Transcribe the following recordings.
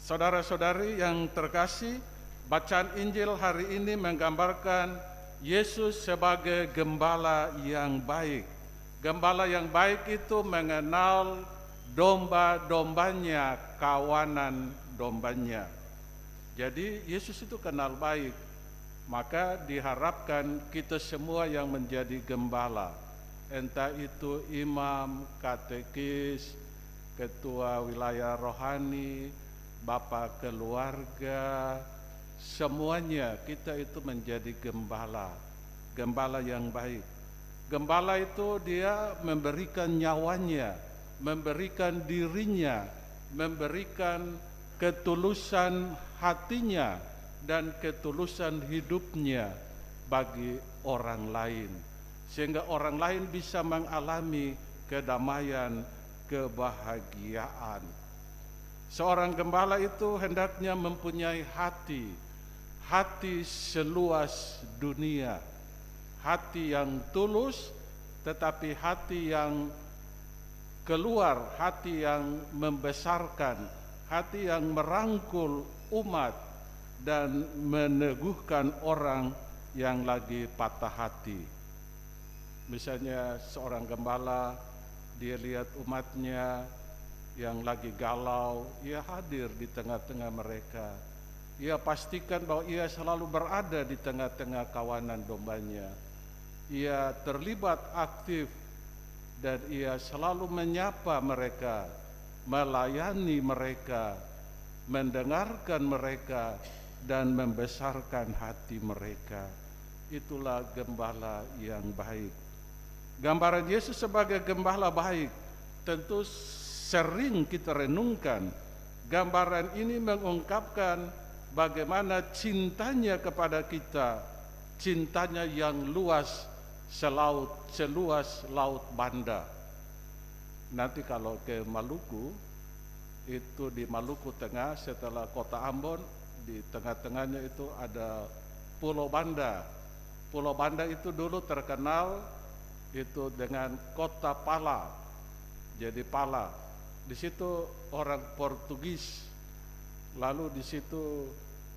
Saudara-saudari yang terkasih, bacaan Injil hari ini menggambarkan Yesus sebagai gembala yang baik. Gembala yang baik itu mengenal domba-dombanya, kawanan dombanya. Jadi Yesus itu kenal baik, maka diharapkan kita semua yang menjadi gembala, entah itu imam, katekis, ketua wilayah rohani, bapak keluarga, semuanya kita itu menjadi gembala, gembala yang baik. Gembala itu dia memberikan nyawanya, memberikan dirinya, memberikan ketulusan hatinya dan ketulusan hidupnya bagi orang lain, sehingga orang lain bisa mengalami kedamaian, kebahagiaan. Seorang gembala itu hendaknya mempunyai hati seluas dunia, hati yang tulus, tetapi hati yang keluar, hati yang membesarkan, hati yang merangkul umat dan meneguhkan orang yang lagi patah hati. Misalnya seorang gembala, dia lihat umatnya yang lagi galau, ia hadir di tengah-tengah mereka. Ia pastikan bahwa ia selalu berada di tengah-tengah kawanan dombanya. Ia terlibat aktif dan ia selalu menyapa mereka, melayani mereka, mendengarkan mereka, dan membesarkan hati mereka. Itulah gembala yang baik. Gambaran Yesus sebagai gembala baik tentu sering kita renungkan. Gambaran ini mengungkapkan bagaimana cintanya kepada kita, cintanya yang luas, seluas laut Banda. Nanti kalau ke Maluku, itu di Maluku Tengah setelah kota Ambon, di tengah-tengahnya itu ada Pulau Banda. Pulau Banda itu dulu terkenal itu dengan kota pala. Jadi pala. Di situ orang Portugis. Lalu di situ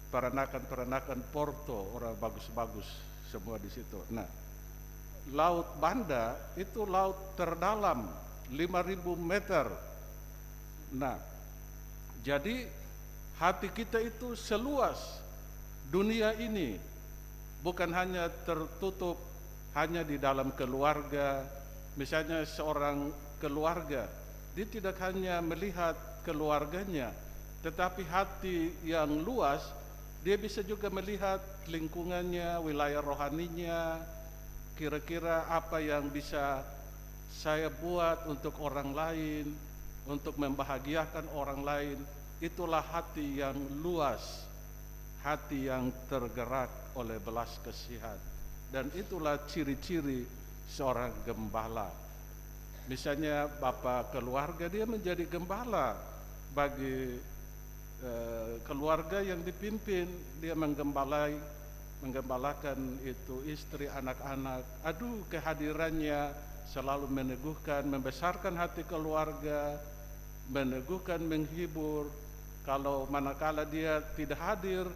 peranakan Porto, orang bagus-bagus semua di situ. Nah, Laut Banda itu laut terdalam 5.000 meter. Nah, jadi hati kita itu seluas dunia ini, bukan hanya tertutup hanya di dalam keluarga. Misalnya seorang keluarga, dia tidak hanya melihat keluarganya, tetapi hati yang luas, dia bisa juga melihat lingkungannya, wilayah rohaninya. Kira-kira apa yang bisa saya buat untuk orang lain, untuk membahagiakan orang lain. Itulah hati yang luas, hati yang tergerak oleh belas kasihan. Dan itulah ciri-ciri seorang gembala. Misalnya bapak keluarga, dia menjadi gembala bagi keluarga yang dipimpin. Dia menggembalakan itu istri, anak-anak. Aduh, kehadirannya selalu meneguhkan, membesarkan hati keluarga, meneguhkan, menghibur. Kalau manakala dia tidak hadir,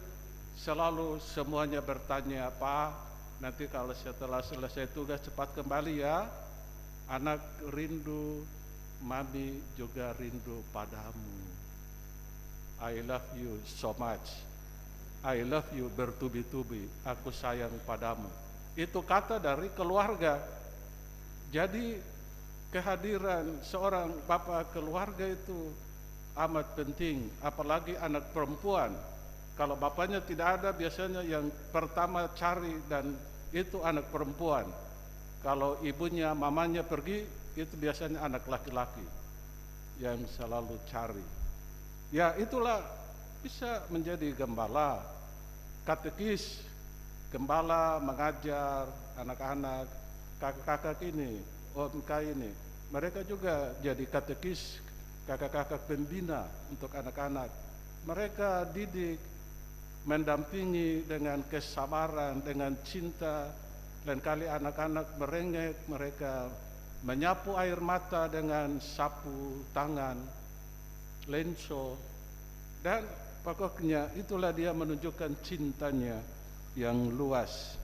selalu semuanya bertanya, "Pak, nanti kalau setelah selesai tugas cepat kembali ya. Anak rindu, mami juga rindu padamu. I love you so much. I love you bertubi-tubi, aku sayang padamu." Itu kata dari keluarga. Jadi kehadiran seorang bapak keluarga itu amat penting, apalagi anak perempuan. Kalau bapaknya tidak ada, biasanya yang pertama cari dan itu anak perempuan. Kalau ibunya, mamanya pergi, itu biasanya anak laki-laki yang selalu cari. Ya, itulah bisa menjadi gembala, katekis, gembala mengajar anak-anak, kakak-kakak ini, OMK ini. Mereka juga jadi katekis, kakak-kakak pembina untuk anak-anak. Mereka didik, mendampingi dengan kesabaran, dengan cinta. Lain kali anak-anak merengek, mereka menyapu air mata dengan sapu tangan, lenso. Dan pokoknya itulah dia menunjukkan cintanya yang luas.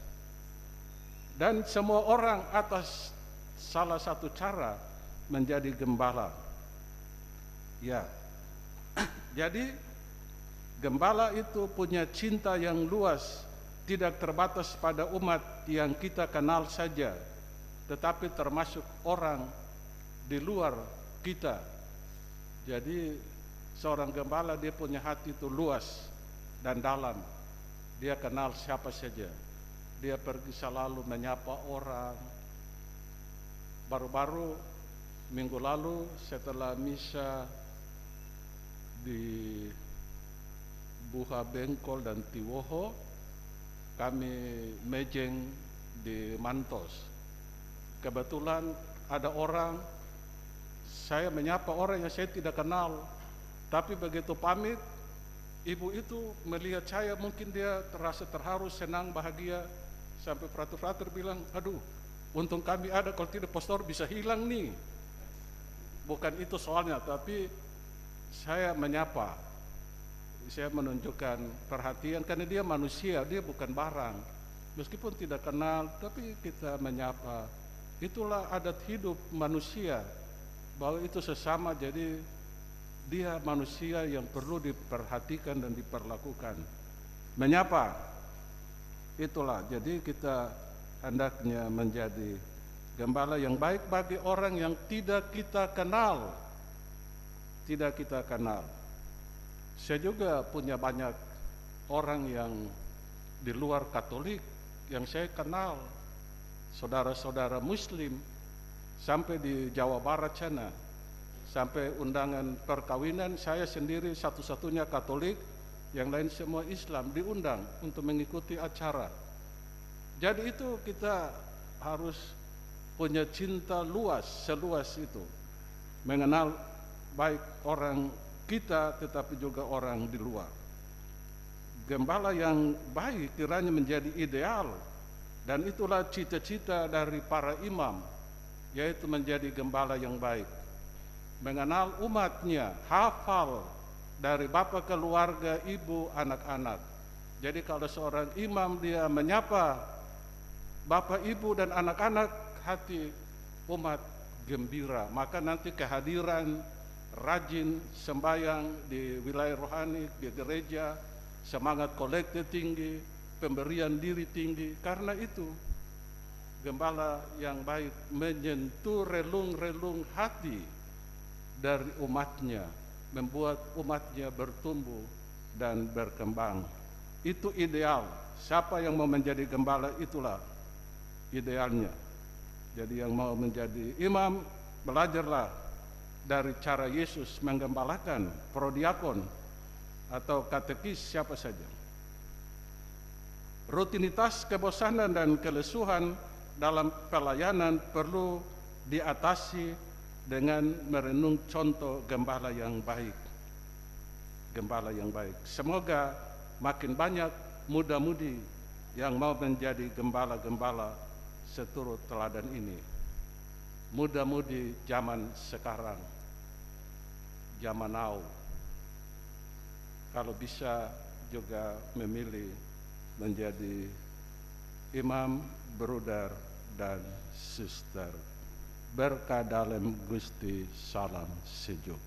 Dan semua orang atas salah satu cara menjadi gembala. Ya, jadi gembala itu punya cinta yang luas, tidak terbatas pada umat yang kita kenal saja, tetapi termasuk orang di luar kita. Jadi seorang gembala dia punya hati itu luas dan dalam. Dia kenal siapa saja. Dia pergi selalu menyapa orang. Baru-baru minggu lalu setelah misa di Buha Bengkol dan Tiwoho, kami mejeng di Mantos. Kebetulan ada orang, saya menyapa orang yang saya tidak kenal, tapi begitu pamit, ibu itu melihat saya, mungkin dia terasa terharu, senang, bahagia, sampai frater-frater bilang, aduh, untung kami ada, kalau tidak pastor bisa hilang nih. Bukan itu soalnya, tapi saya menyapa, saya menunjukkan perhatian karena dia manusia, dia bukan barang. Meskipun tidak kenal, tapi kita menyapa. Itulah adat hidup manusia, bahwa itu sesama, jadi dia manusia yang perlu diperhatikan dan diperlakukan. Menyapa, itulah, jadi kita hendaknya menjadi gembala yang baik bagi orang yang tidak kita kenal. Tidak kita kenal. Saya juga punya banyak orang yang di luar Katolik yang saya kenal, saudara-saudara Muslim, sampai di Jawa Barat sana, sampai undangan perkawinan saya sendiri satu-satunya Katolik, yang lain semua Islam, diundang untuk mengikuti acara. Jadi itu kita harus punya cinta luas, seluas itu, mengenal baik orang kita tetapi juga orang di luar. Gembala yang baik kiranya menjadi ideal, dan itulah cita-cita dari para imam, yaitu menjadi gembala yang baik, mengenal umatnya, hafal dari bapa, keluarga, ibu, anak-anak. Jadi kalau seorang imam dia menyapa bapak, ibu, dan anak-anak, hati umat gembira, maka nanti kehadiran rajin sembahyang di wilayah rohani, di gereja, semangat kolektif tinggi, pemberian diri tinggi. Karena itu gembala yang baik menyentuh relung-relung hati dari umatnya, membuat umatnya bertumbuh dan berkembang. Itu ideal. Siapa yang mau menjadi gembala, itulah idealnya. Jadi yang mau menjadi imam, belajarlah dari cara Yesus menggembalakan, prodiakon atau katekis, siapa saja. Rutinitas kebosanan dan kelesuhan dalam pelayanan perlu diatasi dengan merenung contoh gembala yang baik. Gembala yang baik. Semoga makin banyak muda-mudi yang mau menjadi gembala-gembala seturut teladan ini. Muda-mudi zaman sekarang, zaman now, kalau bisa juga memilih menjadi imam, brother, dan suster. Berkah dalem Gusti, salam sejuk.